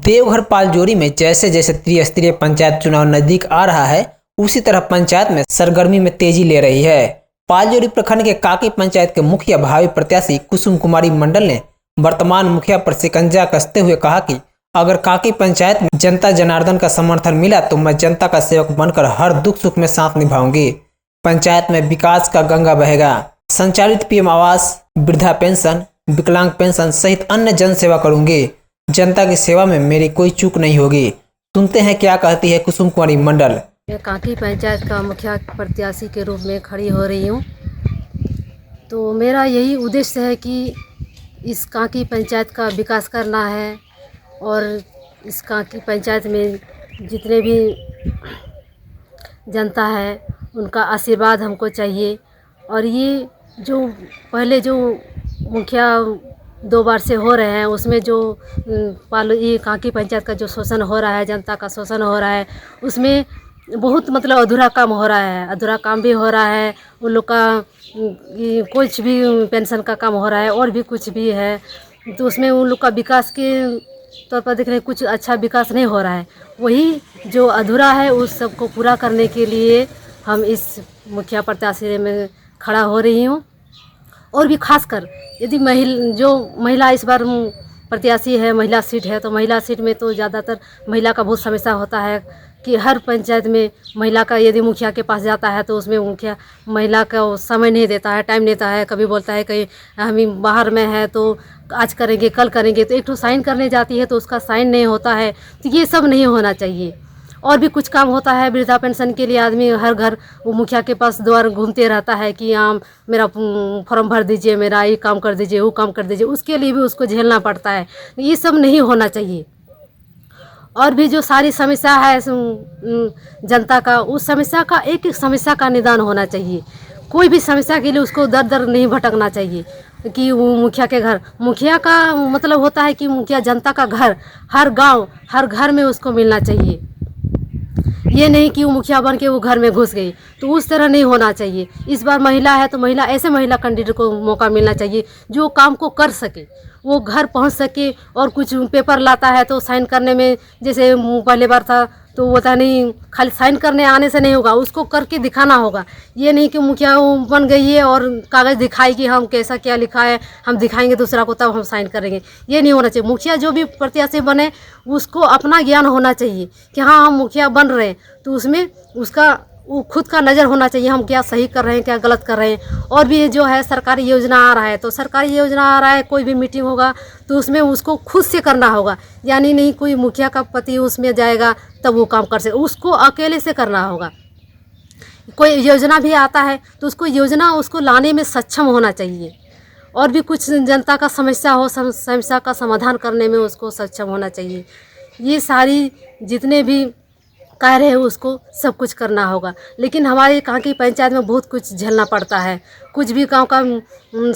देवघर पालजोरी में जैसे जैसे त्रिस्तरीय पंचायत चुनाव नजदीक आ रहा है, उसी तरह पंचायत में सरगर्मी में तेजी ले रही है। पालजोरी प्रखंड के काकी पंचायत के मुखिया भावी प्रत्याशी कुसुम कुमारी मंडल ने वर्तमान मुखिया पर शिकंजा कसते हुए कहा कि अगर काकी पंचायत में जनता जनार्दन का समर्थन मिला तो मैं जनता का सेवक बनकर हर दुख सुख में साथ निभाऊंगी। पंचायत में विकास का गंगा बहेगा। संचालित पीएम आवास, वृद्धा पेंशन, विकलांग पेंशन सहित अन्य जन सेवा करूंगी। जनता की सेवा में मेरी कोई चूक नहीं होगी। सुनते हैं क्या कहती है कुसुम कुमारी मंडल। मैं काकी पंचायत का मुखिया प्रत्याशी के रूप में खड़ी हो रही हूँ। तो मेरा यही उद्देश्य है कि इस काकी पंचायत का विकास करना है और इस काकी पंचायत में जितने भी जनता है उनका आशीर्वाद हमको चाहिए। और ये जो पहले जो मुखिया 2 बार से हो रहे हैं उसमें जो ये काकी पंचायत का जो शोषण हो रहा है, जनता का शोषण हो रहा है, उसमें बहुत मतलब अधूरा काम हो रहा है। अधूरा काम भी हो रहा है। उन लोग का कुछ भी पेंशन का काम हो रहा है और भी कुछ भी है, तो उसमें उन लोग का विकास के तौर पर देख रहे कुछ अच्छा विकास नहीं हो रहा है। वही जो अधूरा है उस सबको पूरा करने के लिए हम इस मुखिया प्रत्याशी में खड़ा हो रही हूँ। और भी खासकर यदि महिला इस बार प्रत्याशी है, महिला सीट है, तो महिला सीट में तो ज़्यादातर महिला का बहुत समस्या होता है कि हर पंचायत में महिला का यदि मुखिया के पास जाता है तो उसमें मुखिया महिला का समय नहीं देता है, टाइम देता है। कभी बोलता है कहीं हम बाहर में है तो आज करेंगे कल करेंगे, तो एक तो साइन करने जाती है तो उसका साइन नहीं होता है। तो ये सब नहीं होना चाहिए। और भी कुछ काम होता है, वृद्धा पेंशन के लिए आदमी हर घर वो मुखिया के पास द्वार घूमते रहता है कि हाँ मेरा फॉर्म भर दीजिए, मेरा ये काम कर दीजिए, वो काम कर दीजिए, उसके लिए भी उसको झेलना पड़ता है। ये सब नहीं होना चाहिए। और भी जो सारी समस्या है जनता का, उस समस्या का एक एक समस्या का निदान होना चाहिए। कोई भी समस्या के लिए उसको दर दर नहीं भटकना चाहिए कि वो मुखिया के घर, मुखिया का मतलब होता है कि मुखिया जनता का घर, हर गांव हर घर में उसको मिलना चाहिए। ये नहीं कि वो मुखिया बन के वो घर में घुस गई, तो उस तरह नहीं होना चाहिए। इस बार महिला है तो ऐसे महिला कैंडिडेट को मौका मिलना चाहिए जो काम को कर सके, वो घर पहुंच सके। और कुछ पेपर लाता है तो साइन करने में, जैसे पहले बार था तो वो था नहीं, खाली साइन करने आने से नहीं होगा, उसको करके दिखाना होगा। ये नहीं कि मुखिया बन गई है और कागज़ दिखाई कि हम कैसा क्या लिखा है हम दिखाएंगे दूसरा को तब हम साइन करेंगे। ये नहीं होना चाहिए। मुखिया जो भी प्रत्याशी बने उसको अपना ज्ञान होना चाहिए कि हाँ हम मुखिया बन रहे हैं, तो उसमें उसका वो खुद का नज़र होना चाहिए हम क्या सही कर रहे हैं क्या गलत कर रहे हैं। और भी जो है सरकारी योजना आ रहा है तो सरकारी योजना आ रहा है, कोई भी मीटिंग होगा तो उसमें उसको खुद से करना होगा। यानी नहीं कोई मुखिया का पति उसमें जाएगा तब वो काम कर सके, उसको अकेले से करना होगा। कोई योजना भी आता है तो उसको योजना उसको लाने में सक्षम होना चाहिए। और भी कुछ जनता का समस्या हो, समस्या का समाधान करने में उसको सक्षम होना चाहिए। ये सारी जितने भी कार्य है उसको सब कुछ करना होगा। लेकिन हमारे काकी पंचायत में बहुत कुछ झेलना पड़ता है। कुछ भी गाँव का समस्या